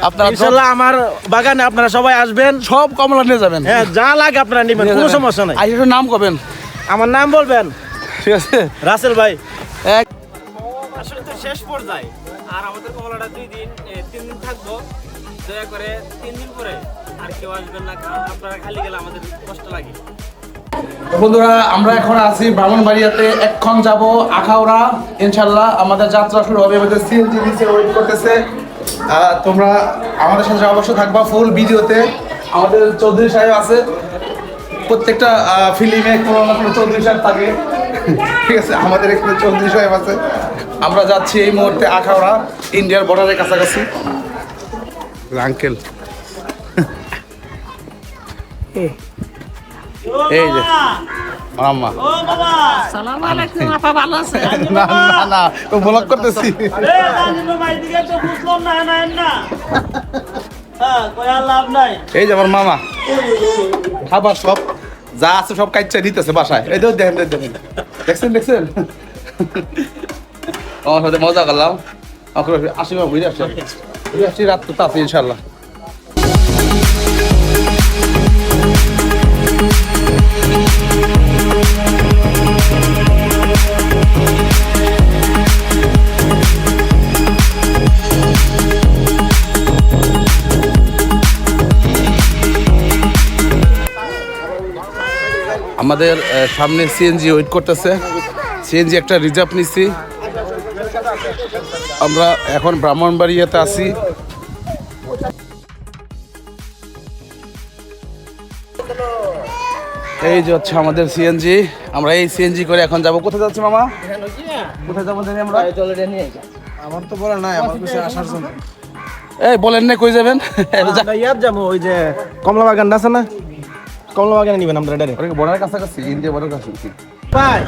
আপনারা ইনশাআল্লাহ আমার বাগানে আপনারা সবাই আসবেন, সব কমলা নিয়ে যাবেন। হ্যাঁ যা লাগে আপনারা নেবেন, কোনো সমস্যা নাই। আইসা নাম কবেন, আমার নাম বলবেন, ঠিক আছে? রাসেল ভাই। এক আসলে তো শেষ পর্যায়ে আর আমাদের কমলাটা 3 দিন থাকবো। দয়া করে 3 দিন পরে আর কেউ আসবেন না, কারণ আপনারা খালি গেলে আমাদের কষ্ট লাগে। বন্ধুরা, আমরা এখন আছি ব্রাহ্মণবাড়িয়াতে, এক্ষণ যাব আখাউড়া। ইনশাল্লাহ আমাদের যাত্রা শুরু হবে। আমাদের সিএনজি নিচে ওয়েট করতেছে। তোমরা আমাদের সাথে অবশ্যই থাকবা ফুল ভিডিওতে। আমাদের চৌধুরী সাহেব আছে, প্রত্যেকটা ফিল্মে কোনো না কোনো চৌধুরী সাহেব থাকে, ঠিক আছে? আমাদের এখানে চৌধুরী সাহেব আছে। আমরা যাচ্ছি এই মুহূর্তে আখাউড়া, ইন্ডিয়ার বর্ডারের কাছাকাছি। আঙ্কেল এই যে মামা, সালাম আলাইকুম আপা, ভালো আছেন? না না না ব্লগ করতেছি। এই যে আমার মামা, খাবার সব যা আছে সব কাইচা দিতেছে বাসায়। এই তো দেখেন দেখেন, দেখছেন দেখছেন, আমার সাথে মজা করলাম। আসি মা, বুঝে আসি রাত তো আছে ইনশাল্লাহ। আমাদের সামনে সিএনজি ওয়েট করতেছে। সিএনজি একটা রিজার্ভ নিচ্ছি। আমরা এখন ব্রাহ্মণবাড়িয়াতে আছি। এই যে হচ্ছে আমাদের সিএনজি। আমরা এই সিএনজি করে এখন যাব। কোথায় যাচ্ছি মামা? কোথায় যাবো জানি আমরা? আমার তো বলা নাই, আমার কাছে আসার জন্য। এই বলেন না কই যাবেন? ইয়ার যাবো, ওই যে কমলা বাগান আছে না, কমলা বাগানে নিবেন আমরা ডাইরেক্ট। বর্ডারের কাছাকাছি, ইন্ডিয়া বর্ডারের কাছাকাছি। বাই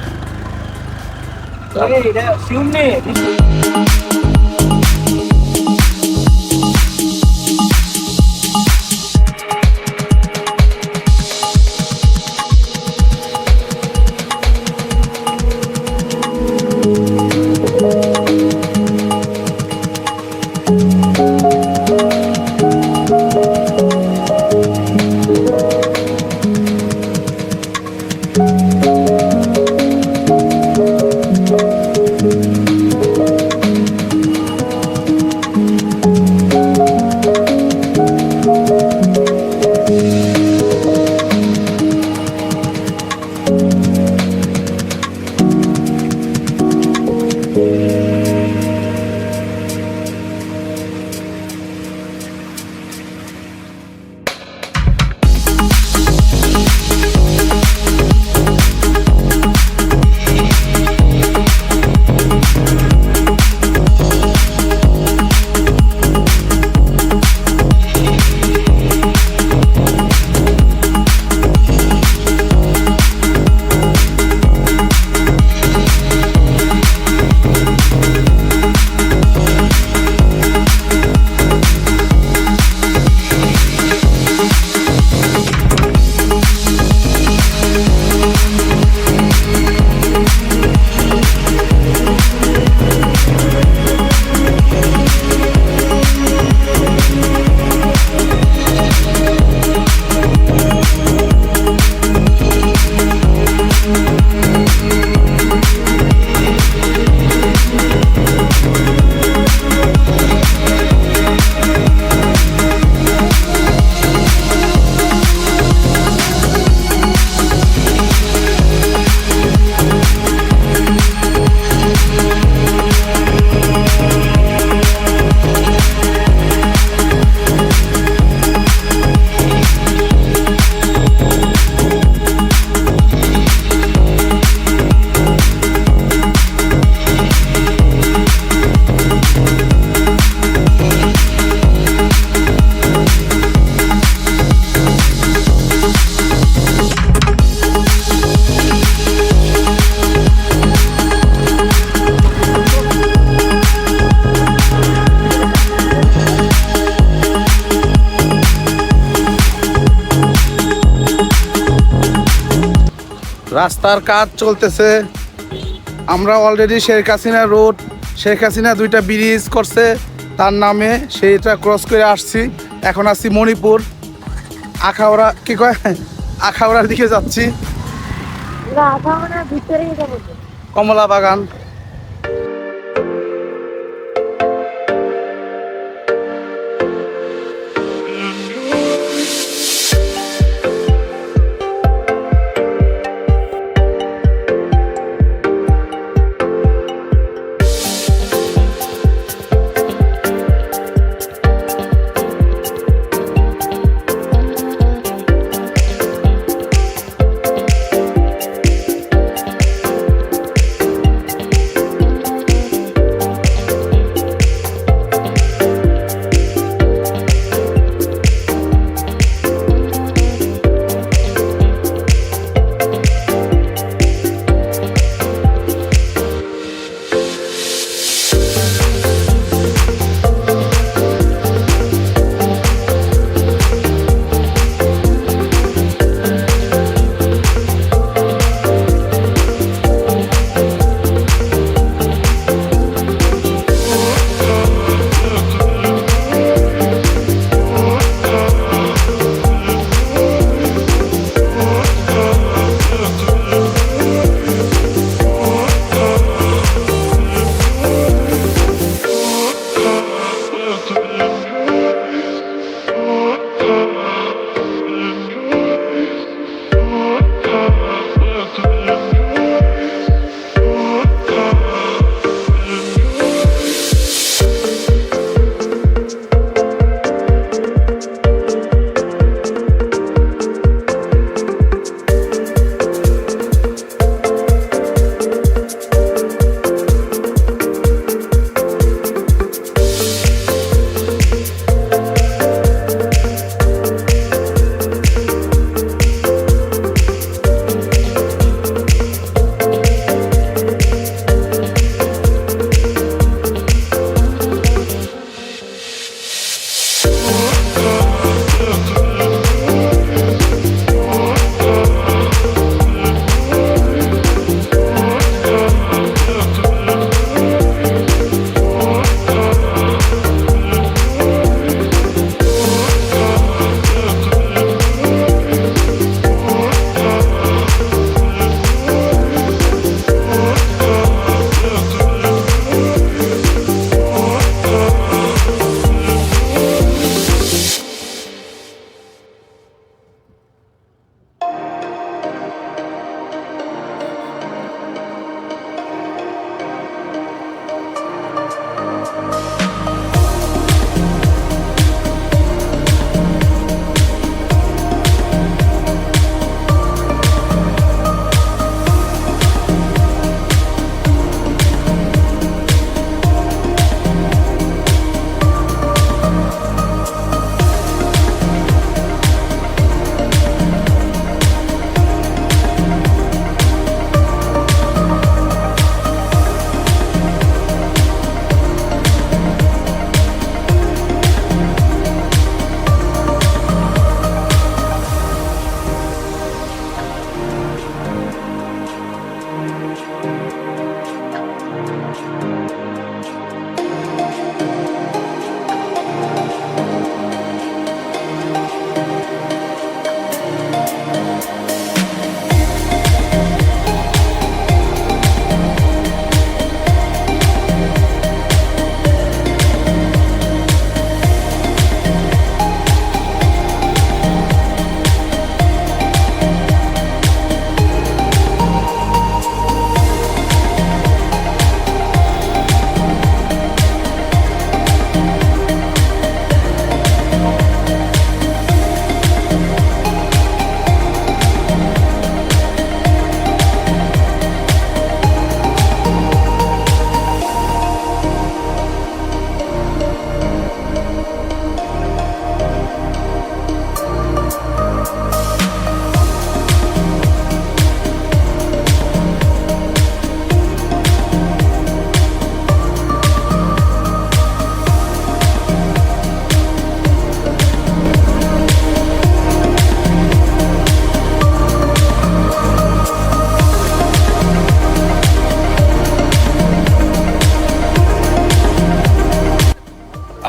রাস্তার কাজ চলতেছে। আমরা অলরেডি শেখ হাসিনা রোড, শেখ হাসিনা 2টা ব্রিজ করছে, তার নামে সেইটা ক্রস করে আসছি। এখন আসছি মণিপুর, আখাউড়া কি কয়, আখাউড়ার দিকে যাচ্ছি। কমলা বাগান।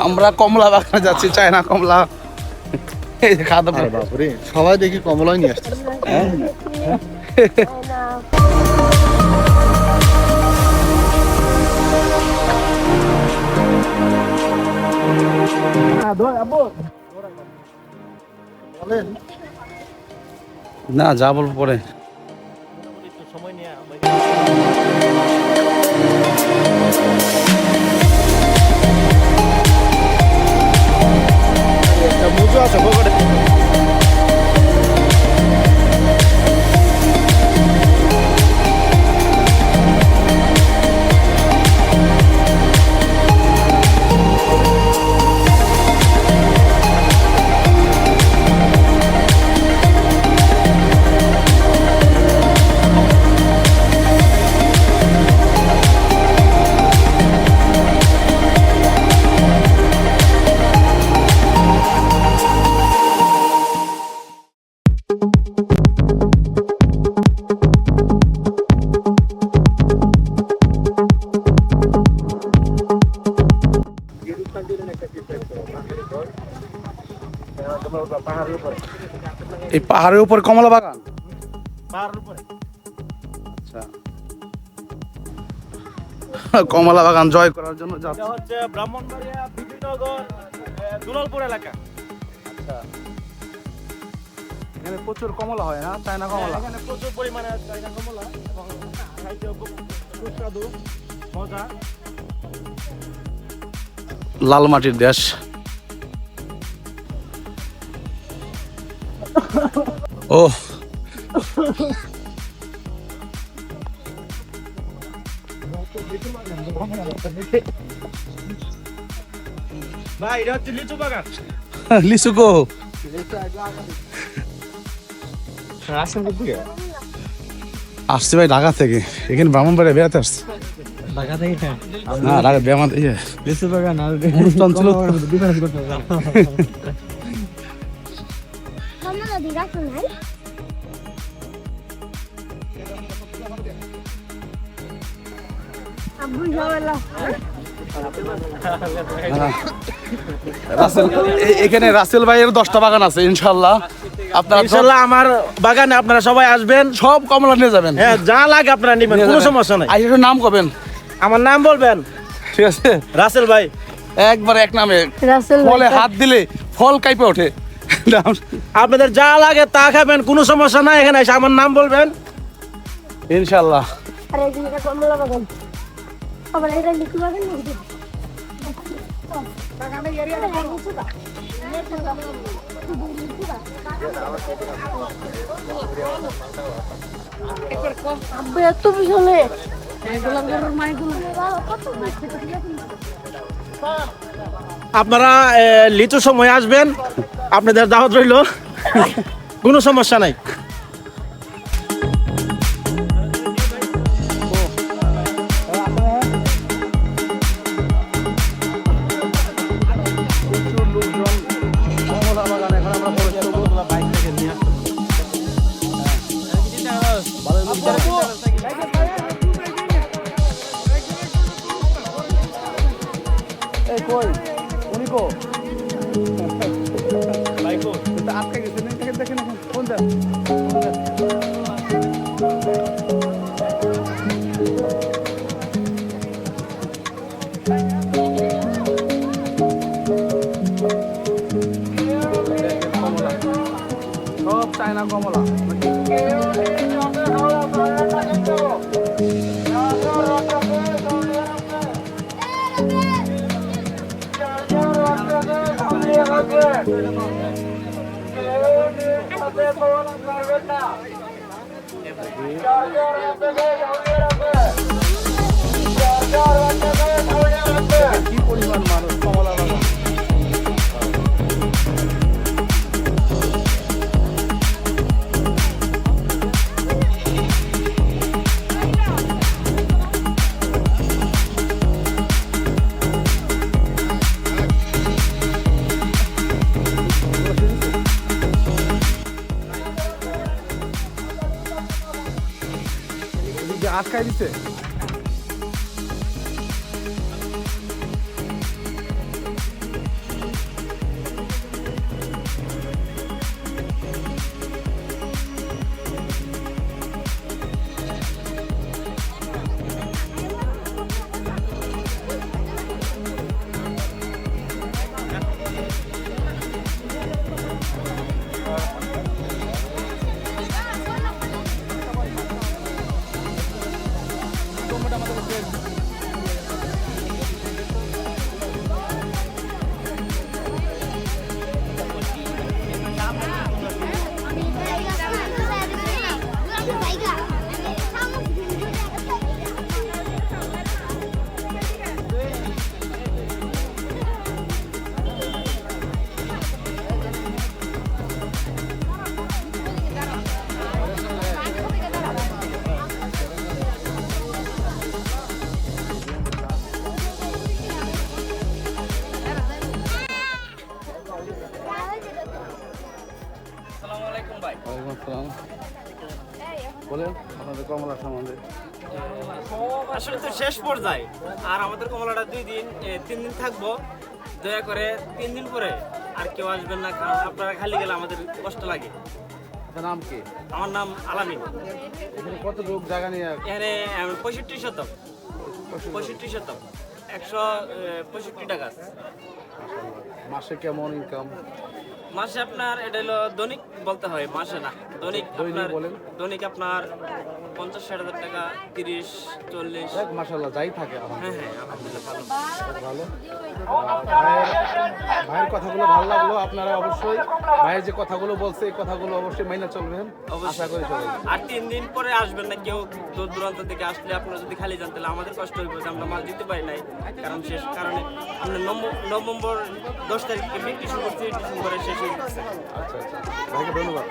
আমরা কমলা বাগানে যাচ্ছি, চায়না কমলা। এই যে খাওয়া দাওয়া। বাপরে সবাই দেখি কমলাই নিয়ে আসছে। না যা বলবো পরে। একটা মুজো আছে পকেটে। এই পাহাড়ের উপর কমলা বাগান। আচ্ছা, কমলা বাগান জয় করার জন্য যাচ্ছে। এটা হচ্ছে ব্রাহ্মণবাড়িয়া বিবিনগর দুলালপুর এলাকা। এখানে প্রচুর কমলা হয় না, চায়না কমলা। এখানে প্রচুর পরিমাণে চায়না কমলা এবং খাইতে খুব সুস্বাদু মজা। লাল মাটির দেশ। ও ভাই এটা হচ্ছে লিচু বাগান। লিচু কো আসছে ভাই ঢাকা থেকে, এখানে ব্রাহ্মণবাড়িয়া বেড়াতে আসছে। ঢাকা থেকে না ঢাকা বেড়াতে লিচু বাগান আর অনুষ্ঠান ছিল। ডিফারেন্স করতে এখানে রাসেল ভাইয়ের 10টা বাগান আছে ইনশাল্লাহ। আপনারা ইনশাআল্লাহ আমার বাগানে আপনারা সবাই আসবেন, সব কমলা নিয়ে যাবেন। হ্যাঁ যা লাগে আপনারা নেবেন, কোনো সমস্যা নাই। আইসা নাম কবেন, আমার নাম বলবেন, ঠিক আছে? রাসেল ভাই। একবার এক নামে রাসেল ফলে হাত দিলে ফল কাইপে ওঠে। আপনাদের যা লাগে তা খাবেন, কোনো সমস্যা নাই। এখানে এসে আমার নাম বলবেন ইনশাল্লাহ। আরে এটা কমলা বাগান আবার এটা লিচু বাগান নাকি বাগানে এরিয়া আব্বু এত পিছনে আপনারা লিচুর সময় আসবেন, আপনাদের দাওয়াত রইল, কোনো সমস্যা নাই। সব চায়না কমলা। কি পরিমাণ মানুষ কমলা বাগান। আটকাই দিছে। আসসালাম। বলেন আপনাদের কমলা সম্বন্ধে। আসলে তো শেষ পর্যায়ে আর আমাদের কমলাটা 3 দিন থাকবো, দয়া করে 3 দিন পরে আর কেউ আসবেন না, কারণ আপনারা খালি গেলে আমাদের কষ্ট লাগে। আপনার নাম কি? আমার নাম আলামিন। এখানে কত লোক জায়গা নিয়ে? এখানে 65 শতক, 165 টাকা। মাসে কেমন ইনকাম? মাসে আপনার এটা হলো দৈনিক বলতে হয়, মাসে না, দৈনিক আপনার বলেন। দৈনিক আপনার 50-60 হাজার টাকা, 30-40। মাশাআল্লাহ যাই থাকে হ্যাঁ হ্যাঁ, আলহামদুলিল্লাহ ভালো। ভালো। ভাইয়ের কথাগুলো ভালো লাগলো। আপনারা অবশ্যই ভাইয়ের যে কথাগুলো বলছে এই কথাগুলো অবশ্যই মেনে চলবেন, আশা করি সবাই। আর 3 দিন পরে আসবেন না কেউ, দূর দূরান্ত থেকে আসলে আপনারা যদি খালি যান তাহলে আমাদের কষ্ট হইব যে আমরা মাল দিতে পারি নাই, কারণ শেষ কারণে আমরা নভেম্বর 10 তারিখে বিক্রি শুরু করছি, ডিসেম্বরে শেষ হয়ে গেছে। আচ্ছা আচ্ছা, ভাইকে ধন্যবাদ।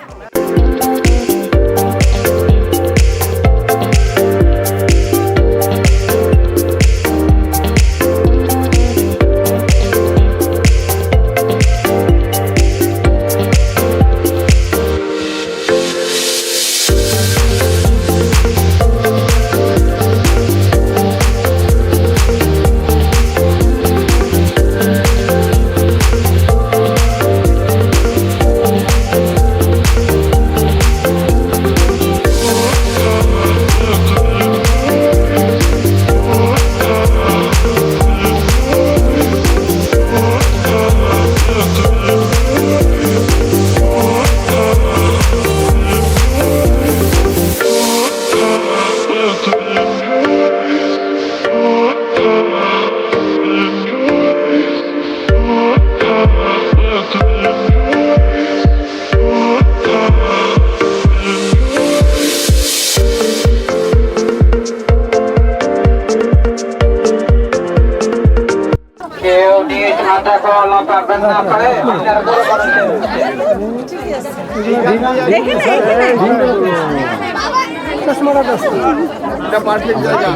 কেউ নিজ হাতে কলম পাবেন না পারে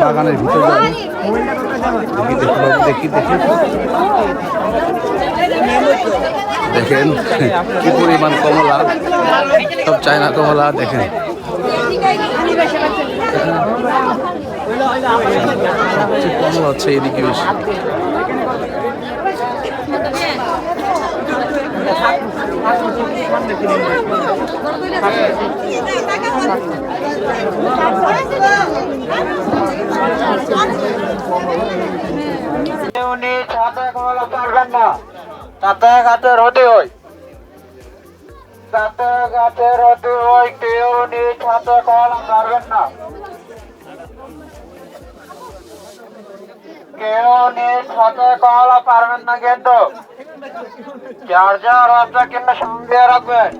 বাগানের ভিতরে দেখি দেখেন কি পরিমাণ কমলা, সব চায়না কমলা। দেখেন কমলা হচ্ছে এদিকে বেশি। কেউ নিজ হাতে কলম পারবেন না, তাতে গাছের হতে হয়, তাতে গাছের হতে হয়। কেউ নিজ হাতে কলম পারবেন না, কেউ নিজ হাতে কলম পারবেন না, কিন্তু যার যার হাতে কিন্তু সঙ্গে রাখবেন,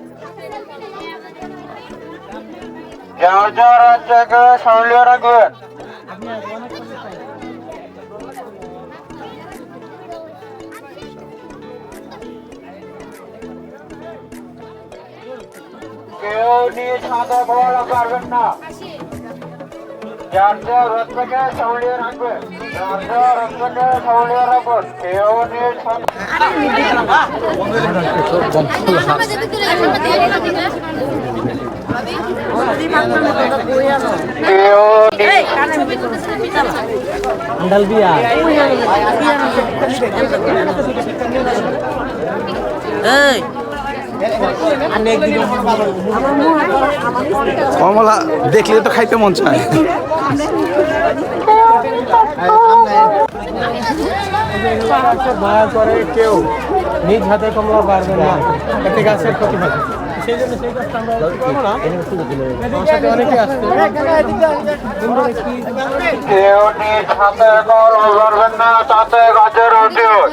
যার যার হাতে সঙ্গে রাখবেন। কেউ নিজ হাতে কলম পারবেন না, যার যার হাতকে সামলিয়ে রাখবেন, যার যার হাতকে সামলিয়ে রাখবেন। কেউ নিজ কমলা দেখলে তো খাইতে মন চায়। দয়া করে কেউ নিজ হাতে কমলা পারবে না, এতে গাছের ক্ষতি হবে। সেই জন্য সেই কাজটা আমরা করবো না। আমার সাথে অনেকে আসছে। কেউ নিজ হাতে কলম পারবেন না, তাতে গাছের হতে হয়,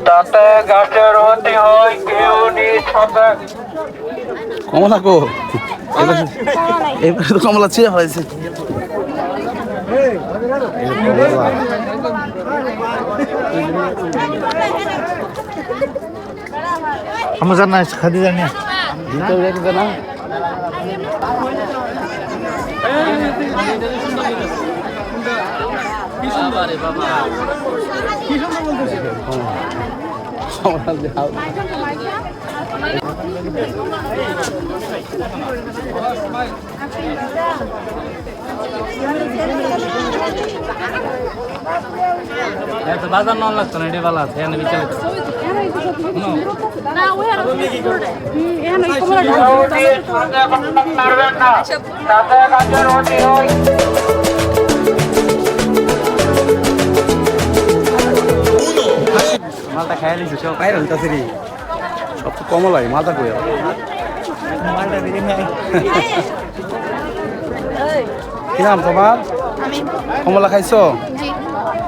তাতে গাছের হতে হয়। কেউ নিজ হাতে কমলা কো এবার তো কমলা ছিঁড়ে হয়েছে। আমরা জানা খাদি জানি না বাজার নন লাগতো না, এটা ভালো আছে, এখানে বিকেলে না ওই আর এখানে কমলা পারবেন না তাতে গাছের অতি হয় মালটা খাই লিছি সব বাইরে হইতাছে রে, সব তো কমলাই মাথা কই মালটা দিই নাই। কি নাম তোমার? আমি কমলা খাইছো? জি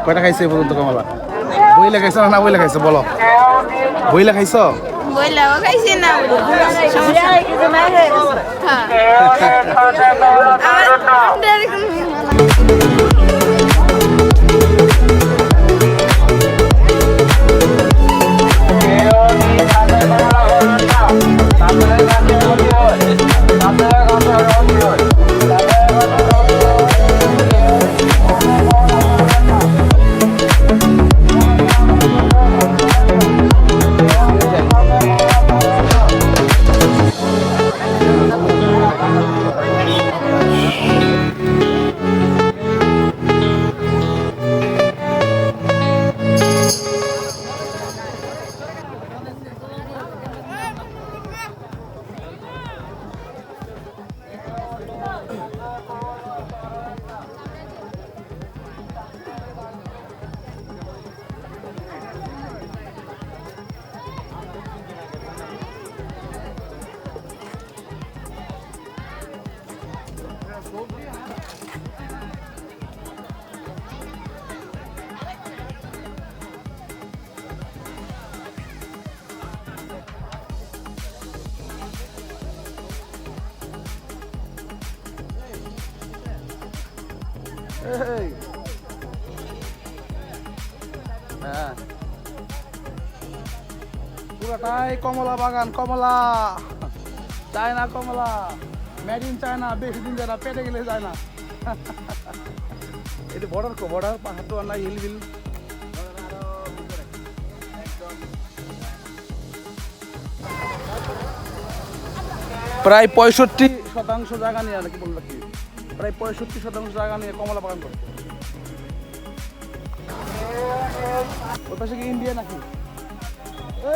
কয়টা খাইছো এই পর্যন্ত কমলা? বইলে খাইছো না বইলে খাইছো বলো? বইলে খাইছো? বইলাও খাইছি না সমস্যা হ্যাঁ পুরাটাই কমলা বাগান, কমলা চায়না কমলা, মেড ইন চায়না, বেশি দিন যায় না, পেটে গেলে যায় না। এটা বর্ডার পাহাড় তো আর নাই, হিল বিল প্রায় 65% জায়গা নিয়ে নাকি বললো কি, প্রায় 65% জায়গা নিয়ে কমলা বাগান করে। ওর পাশে কি ইন্ডিয়া নাকি?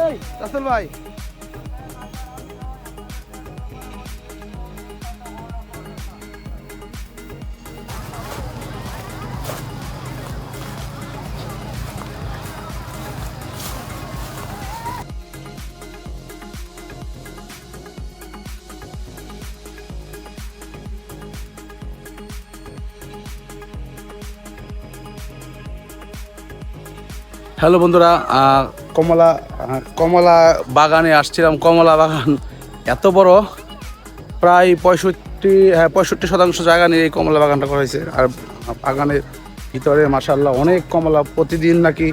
এই রাসেল ভাই, হ্যালো বন্ধুরা, কমলা বাগানে আসছিলাম। কমলা বাগান এত বড়, প্রায় 65% জায়গা নিয়ে এই কমলা বাগানটা করা হয়েছে। আর বাগানের ভিতরে মাশাআল্লাহ অনেক কমলা, প্রতিদিন নাকি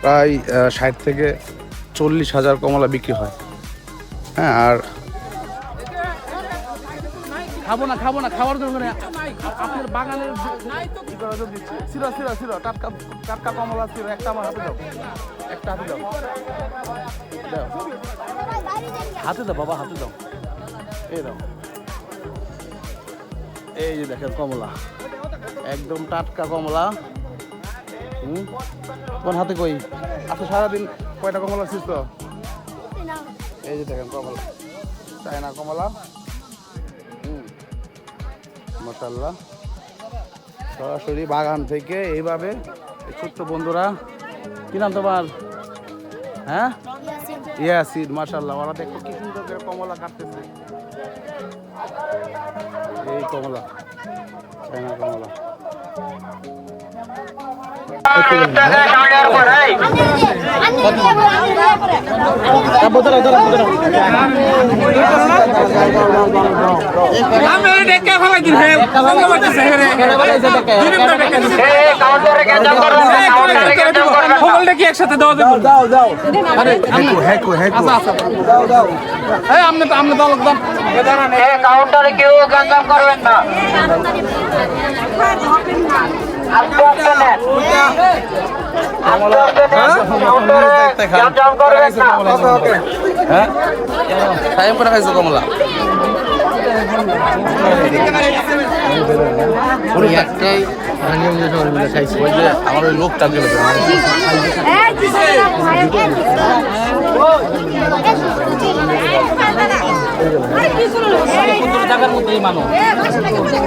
প্রায় 60 থেকে 40,000 কমলা বিক্রি হয়। হ্যাঁ, আর খাবো না খাওয়ার জন্য আপনার বাগানের ছিল টাটকা কমলা ছিল, একটা আমার হাতে দাও, একটা হাতে দাও, হাতে দাও বাবা, হাতে দাও, এই দাও। এই যে দেখেন কমলা, একদম টাটকা কমলা। কোন হাতে কই? আচ্ছা, সারাদিন কয়টা কমলা ছিল তো? এই যে দেখেন কমলা, চায়না কমলা, মাশাআল্লাহ সরাসরি বাগান থেকে এইভাবে ছোট্ট বন্ধুরা। কি নাম তোমার? হ্যাঁ, ইয়াসিন। মাশাআল্লাহ, ওরা দেখো কি সুন্দর করে কমলা কাটতেছে। এই কমলা, চায়না কমলা। একসাথে দাও কাউন্টারে কেউ গাঞ্জাম করবেন না। গাঞ্জাম করবেন না। হ্যাঁ টাইম করে খাইছো কমলা একটাই খাইছি ওই যে আমার ওই লোকটা গেল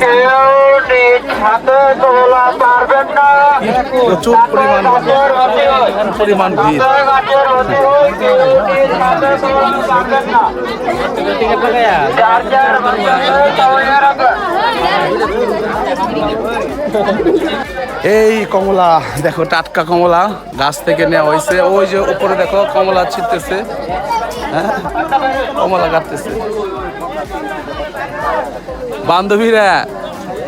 কেউ নিজ হাতে তোলা পারবেন না। প্রচুর পরিমাণ পরিমাণ ভিড় গাছের অতি হয়, কেউ নিজ হাতে তোলা পারবেন না। যার যার বাচ্চাকে খাওয়াইয়া রাখবেন। এই কমলা দেখো টাটকা কমলা গাছ থেকে নেওয়া হয়েছে ওই যে উপরে দেখো কমলা ছিটতেছে হ্যাঁ কমলা কাটতেছে বান্ধবীরা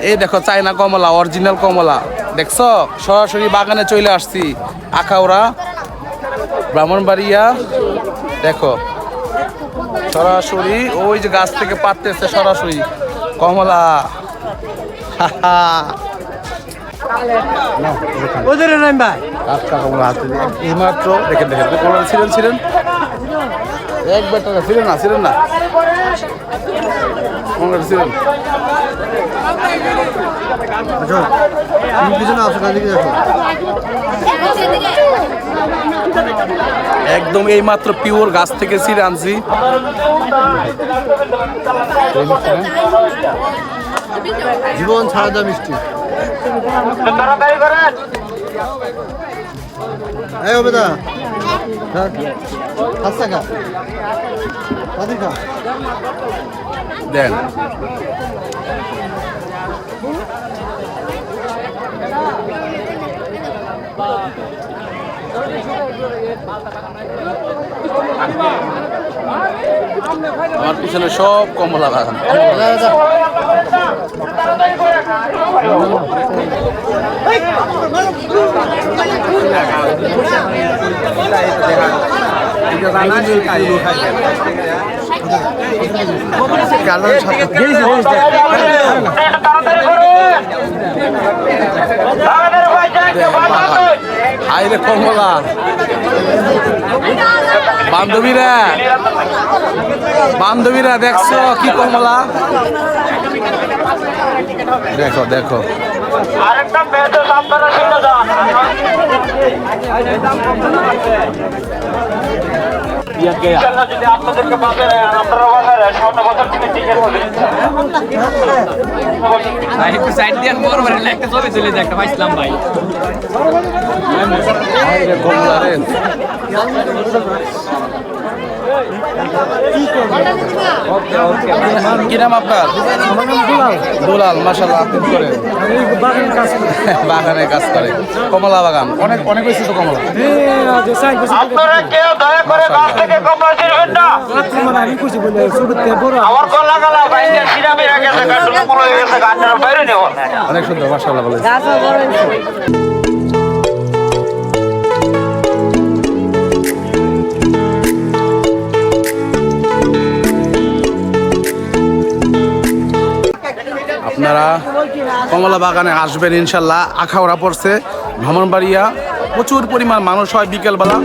এই দেখো চায়না কমলা অরিজিনাল কমলা দেখছো সরাসরি বাগানে চলে আসছি আখাউড়া ব্রাহ্মণবাড়িয়া দেখো সরাসরি ওই যে গাছ থেকে পাড়তেছে সরাসরি কমলা ওদের নাম ভাই টাটকা কমলা হাতে দিয়ে এইমাত্র দেখেন কমলা ছিলেন একবার টাকা ছিলেন না কমলা ছিলেন পিছনে আসো না দিকে দেখো একদম এইমাত্র পিওর গাছ থেকে ছিঁড়ে আনছি জীবন ছাড়া দা মিষ্টি তাড়াতাড়ি করেন। এই হবে দা খাসা খা আদি খা দেন আমার পিছনে সব কমলা বাগান তাড়াতাড়ি করেন। আমাদের বাচ্চাকে বাঁচাবেন। আইরে কমলা বান্ধবীরা দেখছো কি কমলা দেখো আরেকটা মেসেজ আপনারা শুনে যান। ইনশাআল্লাহ যদি আপনাদেরকে বাঁচায় আপনারা বাঁচায় সামনে বছর থেকে টিকে হবে। একটু সাইড দিয়ে বড় বড় একটা ছবি তুলে দেখ একটা পাইছিলাম ভাই আইরে কমলা রে কি নাম আপনার দুলাল মাশাআল্লাহ আপনি কি করেন বাগানে কাজ করে কমলা বাগান অনেক অনেক হয়েছে তো কমলা আপনারা কেউ দয়া করে গাছ থেকে কমলা ছিঁড়বেন না। আমার গলা গলা বাইরে সিরামে গেছে গাছগুলো পুরো হয়ে গেছে গাছের বাইরে নেব। অনেক সুন্দর মাশাআল্লাহ বলে আপনারা কমলা বাগানে আসবেন ইনশাল্লাহ আখাউড়া পড়ছে ব্রাহ্মণবাড়িয়া প্রচুর পরিমাণ মানুষ হয় বিকেলবেলা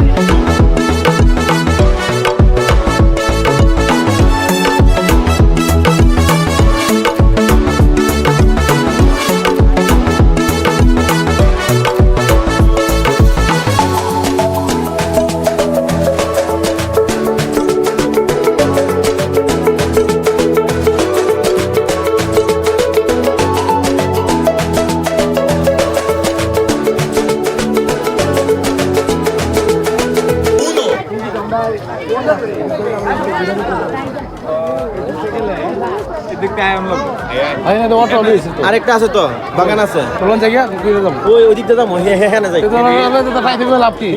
আরেকটা আছে তো বাগান আছে চলুন জায়গা ওই ওই দিকটা যাবো হ্যাঁ হ্যাঁ যাই লাভ কি